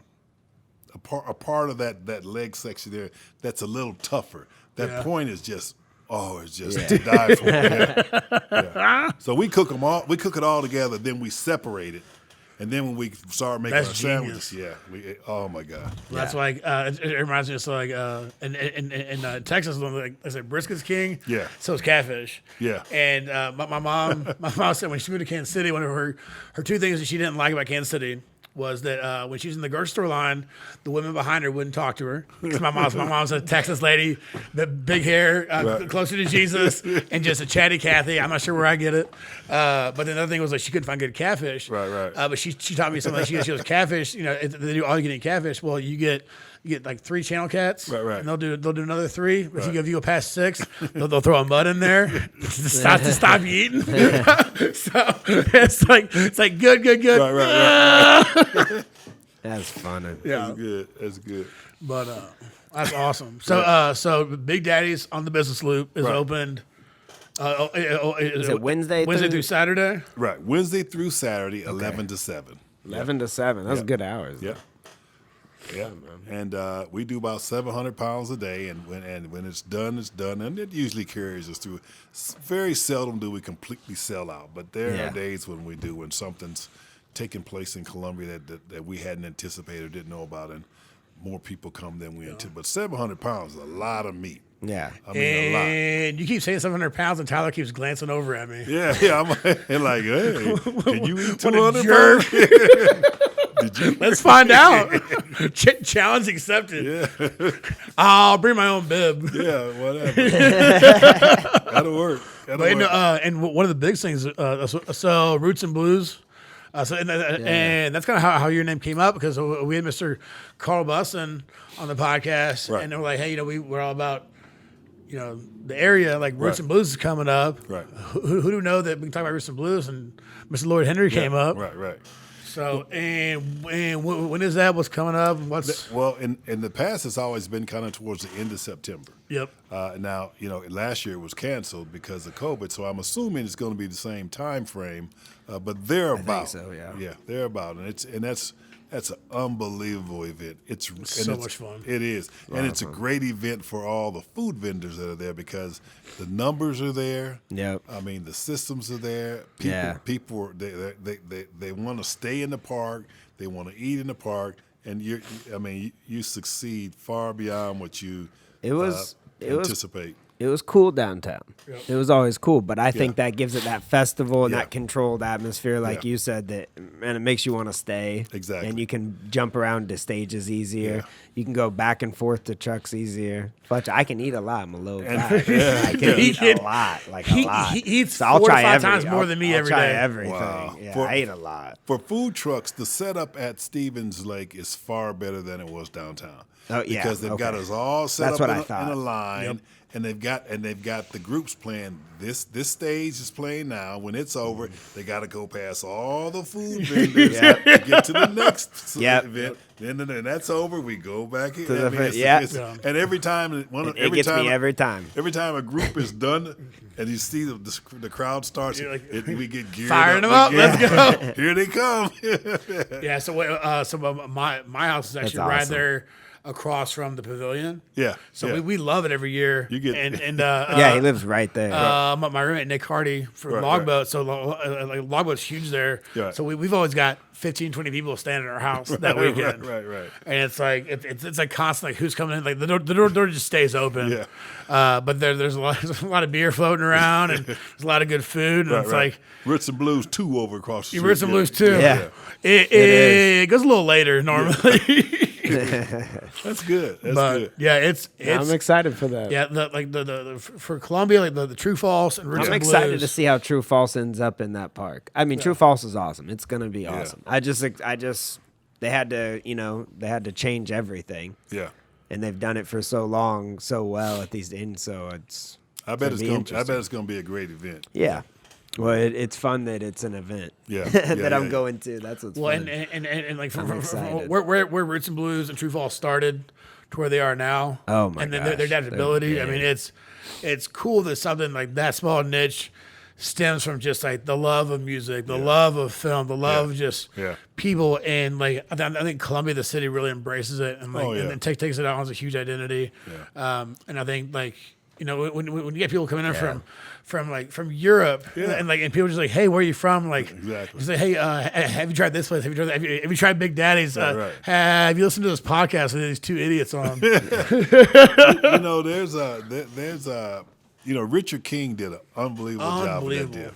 part of that leg section there that's a little tougher. That point is just. Oh, it's just to die for. Yeah. So we cook them all. We cook it all together. Then we separate it, and then when we start making our sandwiches, oh my God. Well, that's like it reminds me of like in Texas, like I said, brisket's king. Yeah. So is catfish. Yeah. And my mom said when she moved to Kansas City, one of her two things that she didn't like about Kansas City was that when she was in the grocery store line, the women behind her wouldn't talk to her. Because my mom's a Texas lady, the big hair, closer to Jesus, and just a chatty Cathy. I'm not sure where I get it. But the other thing was like she couldn't find good catfish. Right. But she taught me something. She goes, catfish. They do all you can eat catfish. Well, you get like 3 channel cats. Right. And they'll do another 3. If you go past 6, they'll throw a mud in there to stop you eating. So it's like good. Right. That's funny. Yeah. That's good. But that's awesome. So Big Daddy's on the Business Loop is opened. Is it Wednesday through Saturday? Right. Wednesday through Saturday, 11 to 7. 11 to 7. That's good hours. Yeah. Yeah, and we do about 700 pounds a day, and when it's done, and it usually carries us through. Very seldom do we completely sell out, but there are days when we do, when something's taking place in Columbia that we hadn't anticipated or didn't know about, and more people come than we anticipated. But 700 pounds is a lot of meat. Yeah. I mean, a lot. And you keep saying 700 pounds, and Tyler keeps glancing over at me. Yeah, I'm like, hey, can you eat 200 pounds? Let's find out. Challenge accepted. Yeah. I'll bring my own bib. Yeah, whatever. That'll work. And one of the big things, so Roots and Blues. And that's kind of how your name came up, because we had Mr. Carl Busson on the podcast, and they were like, hey, we're all about, the area, like Roots and Blues is coming up. Right. Who do know that we can talk about Roots and Blues? And Mr. Lloyd Henry came up. Right. So, and when is that? What's coming up? Well, in the past, it's always been kind of towards the end of September. Yep. Now, last year it was canceled because of COVID, so I'm assuming it's going to be the same time frame, but they're about. I think so, yeah. Yeah, they're about, and that's an unbelievable event. It's so much fun. It is, and it's a great event for all the food vendors that are there, because the numbers are there. Yep. I mean, the systems are there. People they want to stay in the park. They want to eat in the park, and you succeed far beyond what you anticipate. It was cool downtown. Yep. It was always cool, but I think that gives it that festival and that controlled atmosphere, like you said, that, and it makes you want to stay. Exactly. And you can jump around to stages easier. Yeah. You can go back and forth to trucks easier. Fletch, I can eat a lot. I'm a little guy. I can He eat can- a lot, a lot. He eats So I'll 4 to try 5 times more than me every I'll try day. everything. Wow. Yeah, I eat a lot. For food trucks, the setup at Stevens Lake is far better than it was downtown. Oh yeah, because they've got us all set That's up what I in a thought. line, Yep. and they've got the groups playing. This stage is playing now. When it's over, they got to go past all the food vendors to get to the next event. Then that's over. We go back in. And every time it gets me every time. Every time a group is done, and you see the crowd starts, we get geared firing up. them up. Let's go. Here they come. Yeah. So my house is actually right there across from the pavilion. Yeah. So we love it every year. You get he lives right there. My roommate Nick Hardy from Logboat. So Logboat's huge there. Right. So we've always got 15, 20 people standing at our house that weekend. Right. And it's like it's like constant, like who's coming in. Like the door just stays open. Yeah. But there's a lot of beer floating around, and there's a lot of good food. And it's like Roots and Blues 2 over across the street. Roots and Blues 2. Yeah. It goes a little later normally. That's good. That's good. Yeah, it's I'm excited for that. Yeah, for Columbia, like the True False and Roots I'm and excited Blues. to see how True False ends up in that park. I mean, True False is awesome. It's gonna be awesome. I just they had to change everything. Yeah. And they've done it for so long, so well at these ends. So I bet it's gonna be a great event. Yeah. Well, it's fun that it's an event. that I'm going to. That's what's fun. And like from excited. where Roots and Blues and True Falls started to where they are now. Oh my And then gosh. their adaptability. They're I mean, it's cool that something like that small niche stems from just like the love of music, the love of film, the love of just people, and like I think Columbia, the city, really embraces it, and like and takes it out as a huge identity. And I think like when you get people coming in from Europe, and people just like, hey, where are you from? Like, you say, hey, have you tried this place? Have you tried Big Daddy's? Have you listened to this podcast with these two idiots on? There's Richard King did an unbelievable job with that deal.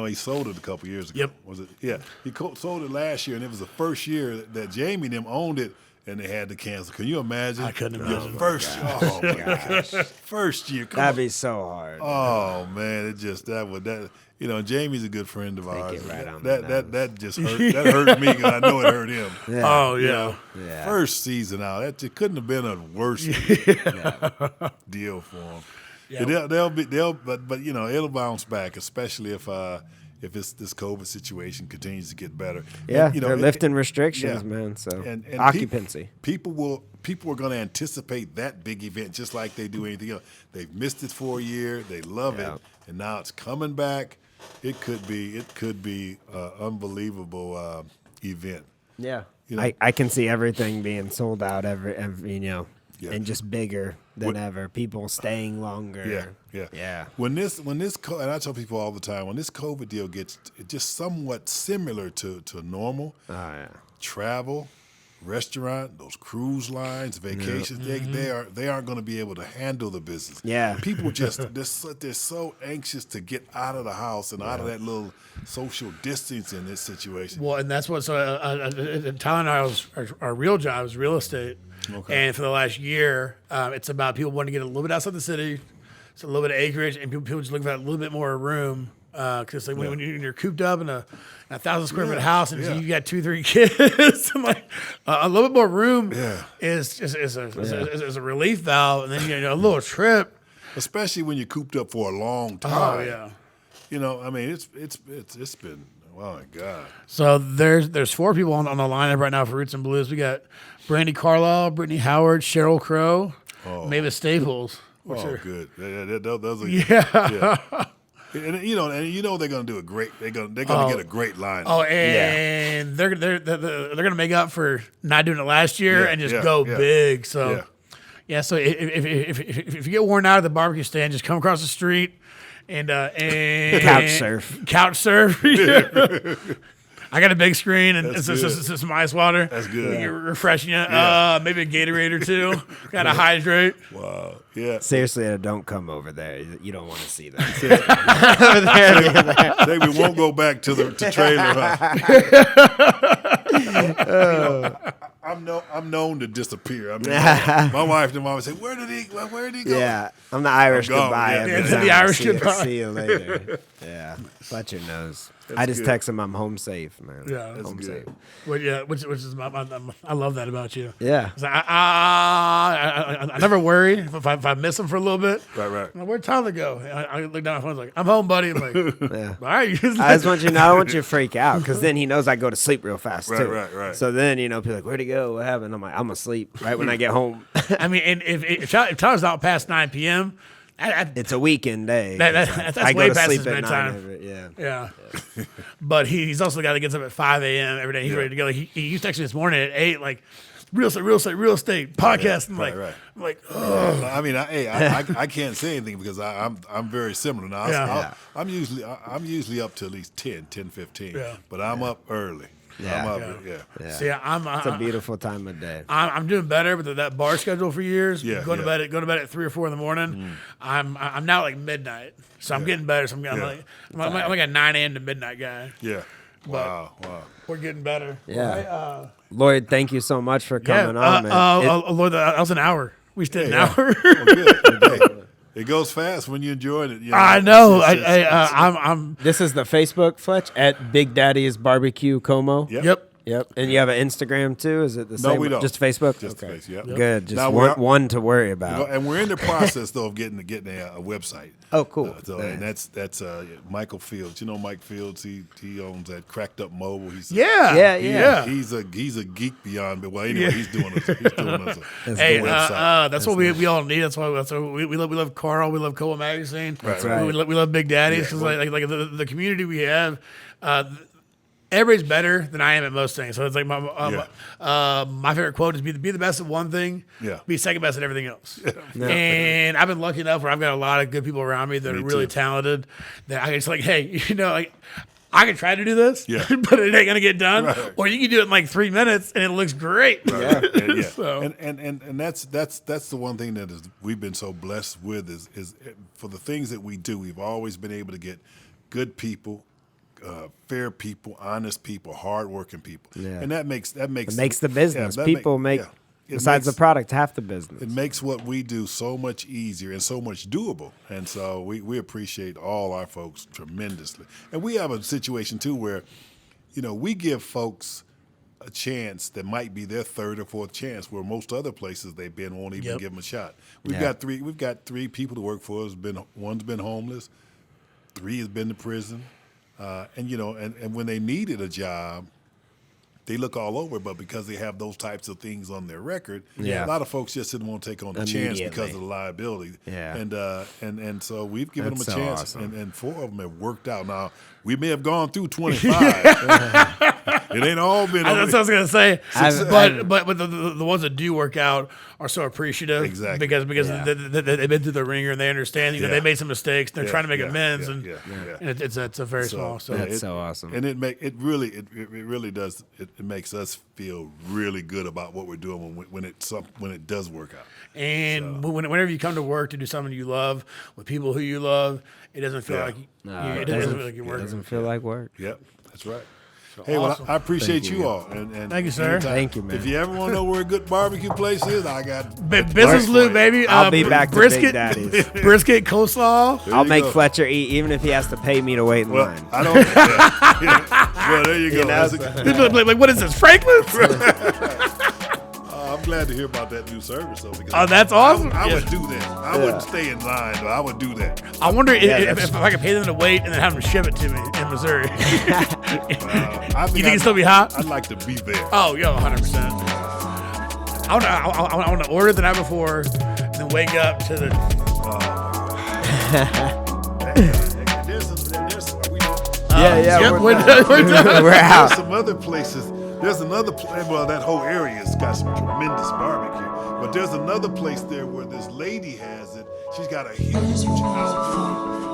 He sold it a couple years ago. Yep. Was it? Yeah. He sold it last year, and it was the first year that Jamie and them owned it, and they had to cancel. Can you imagine? I couldn't imagine. Oh my gosh. First year. That'd be so hard. Oh man, Jamie's a good friend of ours. Right that just hurt. That hurt me because I know it hurt him. Yeah. Oh yeah. First season out, it couldn't have been a worse deal for him. Yeah. But it'll bounce back, especially if this COVID situation continues to get better. Yeah, they're lifting restrictions, man. So and occupancy. People are going to anticipate that big event just like they do anything else. They've missed it for a year. They love it, and now it's coming back. It could be an unbelievable event. Yeah, I can see everything being sold out every and just bigger than ever. People staying longer. Yeah. When this and I tell people all the time, when this COVID deal gets just somewhat similar to normal, travel, restaurant, those cruise lines, vacations, they aren't going to be able to handle the business. Yeah. People they're so anxious to get out of the house and out of that little social distance in this situation. Well, and that's what Tyler and our real job is real estate. Okay. And for the last year, it's about people wanting to get a little bit outside the city, so a little bit of acreage, and people just looking for a little bit more room. Because when you're cooped up in a 1,000 square foot house and you got 2-3 kids, and like a little bit more room is a relief valve, and then a little trip. Especially when you're cooped up for a long time. Oh yeah. It's been. Oh my God. So there's 4 people on the lineup right now for Roots and Blues. We got Brandy Carlisle, Brittany Howard, Cheryl Crow, Mavis Staples. Good. Those are And they're going to do a great. They're going to get a great line. Oh, and they're going to make up for not doing it last year and just go big. So so if you get worn out at the barbecue stand, just come across the street and couch surf. I got a big screen and some ice water. That's good. You're refreshing you. Maybe a Gatorade or two. Got to hydrate. Wow. Yeah. Seriously, don't come over there. You don't want to see that. Say we won't go back to the trailer. I'm known to disappear. I mean, my wife and mom say, "Where did he go?" Yeah, I'm the Irish goodbye. The Irish goodbye. See you later. Yeah, butt your nose. I just text him I'm home safe, man. Yeah, that's home safe. Well, which is I love that about you. Yeah, I never worry if I miss him for a little bit. Right. Where'd Tyler go? I look down at my phone, like, I'm home, buddy. I'm like, all right. I just want you to know, I don't want you to freak out because then he knows I go to sleep real fast too. Right. So then people like, where'd he go? What happened? I'm like, I'm asleep right when I get home. I mean, and if Tyler's out past 9 p.m. It's a weekend day. That's I way go to past sleep his at bedtime. Yeah. But he's also the guy that gets up at 5 a.m. every day. He's ready to go. Like, he used to text me this morning at 8, like, real estate podcast. And I'm like, oh. I mean, I can't say anything because I'm very similar now. I'm usually up to at least 10:15. Yeah. But I'm up early. Yeah. I'm up. See, it's a beautiful time of day. I'm doing better with that bar schedule for years. Going to bed at 3 or 4 in the morning. I'm now like midnight, so I'm getting better. So I'm like a 9 a.m. to midnight guy. Yeah. Wow. We're getting better. Yeah. Lloyd, thank you so much for coming on, man. Lloyd, that was an hour. We stayed an hour. Well, good. It goes fast when you enjoyed it. I know. I'm. This is the Facebook, Fletch, at Big Daddy's Barbecue Como. Yep. Yep. And you have an Instagram too? Is it the same? No, we don't. Just Facebook? Just okay. Facebook, yep. Good. Just now one to worry about. And we're in the process, though, of getting a website. Oh, cool. And that's Michael Fields. You know Mike Fields? He owns that Cracked Up Mobile. He's He's a geek beyond. Well, anyway, he's doing us. Hey, that's what we all need. That's why we love Carl. We love Koa Magazine. That's right. We love Big Daddies because like the community we have. Everybody's better than I am at most things. So it's like my favorite quote is be the best at one thing, be second best at everything else. And I've been lucky enough where I've got a lot of good people around me that are really talented that I just like, hey, like I can try to do this, but it ain't gonna get done. Right. Or you can do it in like 3 minutes and it looks great. Right. So. And that's the one thing that we've been so blessed with is for the things that we do, we've always been able to get good people. Fair people, honest people, hardworking people, and that makes the business. Besides the product, half the business. It makes what we do so much easier and so much doable, and so we appreciate all our folks tremendously. And we have a situation too where, we give folks a chance that might be their third or fourth chance, where most other places they've been won't even give them a shot. We've got three people to work for us. One's been homeless, 3 has been to prison. And when they needed a job, they look all over. But because they have those types of things on their record, a lot of folks just didn't want to take on the chance because of the liability. Yeah. And so we've given them a chance, awesome. and 4 of them have worked out. Now we may have gone through 25. It ain't all been. That's what I was gonna say. But the ones that do work out are so appreciative, exactly, because they've been through the ringer and they understand. They made some mistakes. They're trying to make amends, and it's a very small. So that's so awesome. And it really does. It makes us feel really good about what we're doing when it does work out. And whenever you come to work to do something you love with people who you love, it doesn't feel like it doesn't feel like you're working. It doesn't feel like work. Yep, that's right. Hey, awesome. Well, I appreciate you all. And thank you, sir. Anytime. Thank you, man. If you ever want to know where a good barbecue place is, I got business loop, baby. I'll be back brisket, to Big Daddy's. Brisket, coleslaw. I'll make Fletcher eat, even if he has to pay me to wait in line. I don't. Well, there you go. Like, what is this, Franklin's? I'm glad to hear about that new service, though. Because that's awesome. I would do that. I wouldn't stay in line, but I would do that. I wonder if I could pay them to wait and then have them ship it to me in Missouri. You think it'd still be hot? I'd like to be there. Oh, 100%. I want to order the night before, and then wake up to the. We're out. There's some other places. There's another place. Well, that whole area has got some tremendous barbecue. But there's another place there where this lady has it. She's got a huge outfit.